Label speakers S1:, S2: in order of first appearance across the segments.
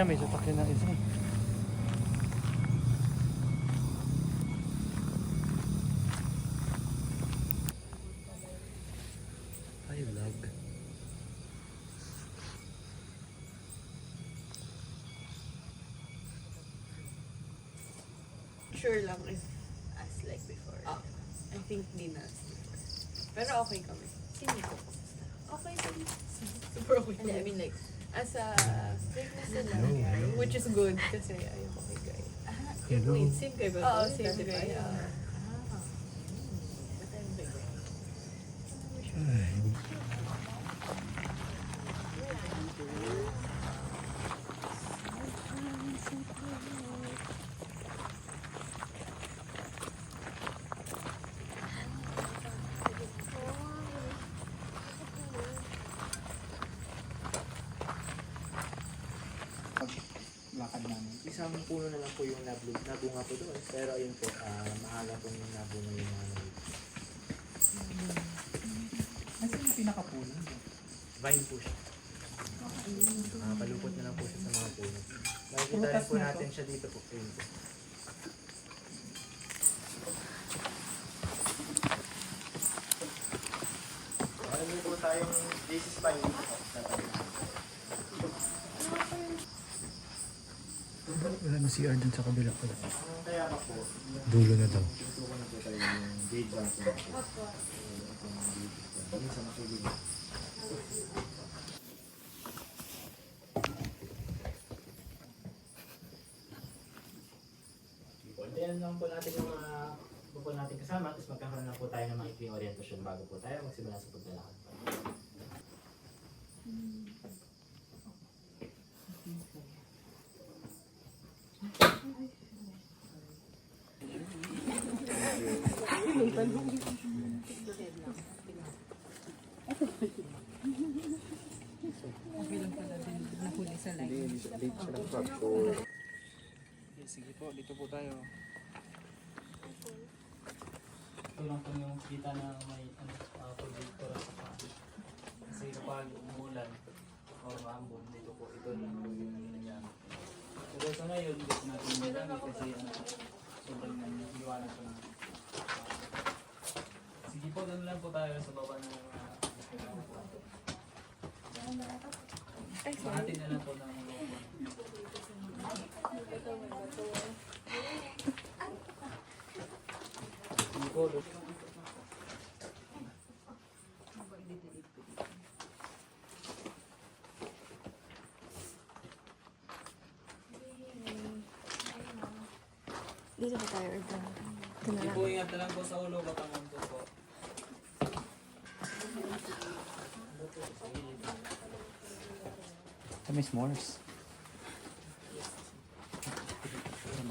S1: siya, may sasakyan ng isa. Hi vlog.
S2: Sure lang if as like before. I think di na as before. Pero okay kami.
S3: Sino ko?
S2: Okay kami. Super okay
S3: Hindi, I
S2: kami.
S3: mean like,
S2: As a fitness na lang.
S1: Hello.
S2: Which is good kasi ayoko kay Guy.
S1: Hello.
S3: wait, same kayo ba?
S2: Oo,
S3: to?
S2: same
S3: Dati pa
S2: Guy.
S3: yun.
S2: But I'm big.
S1: Ay.
S4: Lakad namin. Isang puno na lang po yung nabunga po doon. Pero ayun po, maaga po yung nabunga yung mga nabunga. Nasaan yung pinakapuno? Vine po siya. Palupot na lang po siya sa mga puno. Makikita rin po natin siya dito po. Ayun po. Alam niyo po tayong this is fine.
S1: Wala na CR dun sa kabila pala.
S4: Kaya pa po,
S1: Dulo na daw.
S4: tutukan na po tayo yung grade 1 po. Minsan matulog. Antayin lang po natin yung mga po natin kasama, tapos magkakaroon na po tayo ng maikling orientasyon bago po tayo magsimula sa paglalakad.
S3: Okay lang pala din nahuli sa line.
S4: Okay, sige po, dito po tayo. Ito lang po yung kita na may projector at saka. Kasi kapag umulan o maambon, dito po, ito lang po yung nangyayari. Pero sa ngayon, hindi po natin magamit kasi sobrang liwanag po na. Sige po, doon lang po tayo sa baba ng Mahatin na lang po ng
S3: Dito ba tayo or doon? Ito na
S4: Hindi
S3: lang.
S4: po, ingat na lang po sa ulo, baka munto po.
S1: Kami s'mores.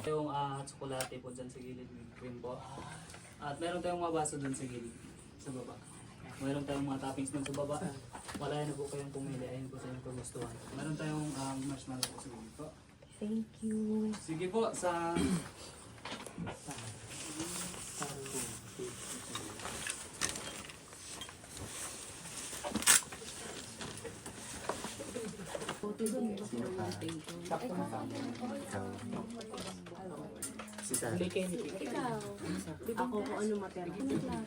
S4: Yung tsokolate po dyan sa gilid, cream po. At meron tayong mga baso dun sa gilid, sa baba. Meron tayong mga toppings dun sa baba. Wala na po kayong pumili, ayun po sa inyong kagustuhan. Meron tayong marshmallow po sa gilid po.
S3: Thank you.
S4: Sige po, sa... Si Sally.
S3: Ako kung ano matera.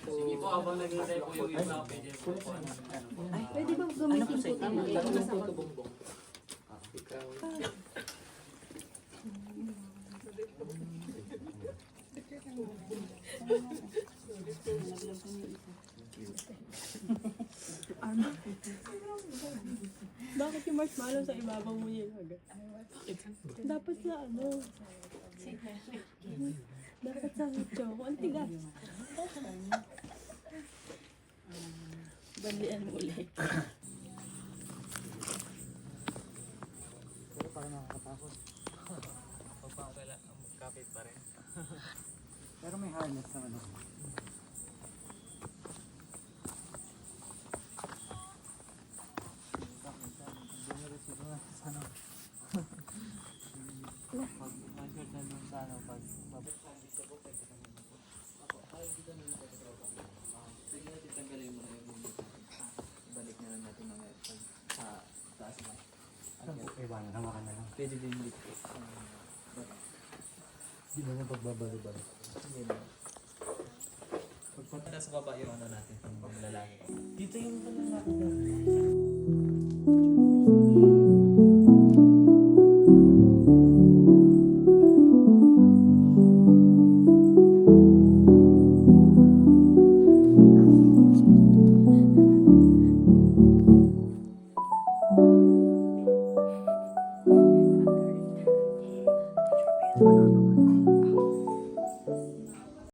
S4: Sige po, habang naghihintay po yung iba, pwede po po ano.
S3: Pwede ba gamitin po tayo?
S4: Ikaw.
S5: Bakit yung marshmallow sa ibabaw mo yun agad? Dapat sa ano? Dapat sa choco. Ang tigas. Bandian mo ulit.
S4: Pero parang nakakatakot. Pagpapakala, kapit pa rin.
S1: Pero may harness na ano.
S4: Pag-measure na dun sa ano, pag-babot sa dito po, pwede ka naman po. Ako, ayaw dito na lang pag-tropa. Pwede natin tanggalin mo na yung balik na lang natin mga sa taas na.
S1: Iwan, hawakan na lang.
S4: Pwede din dito.
S1: Di ba na pagbabalo-balo?
S4: Hindi na. Pagpunta sa baba yung ano natin, yung lalaki. Dito yung lalaki.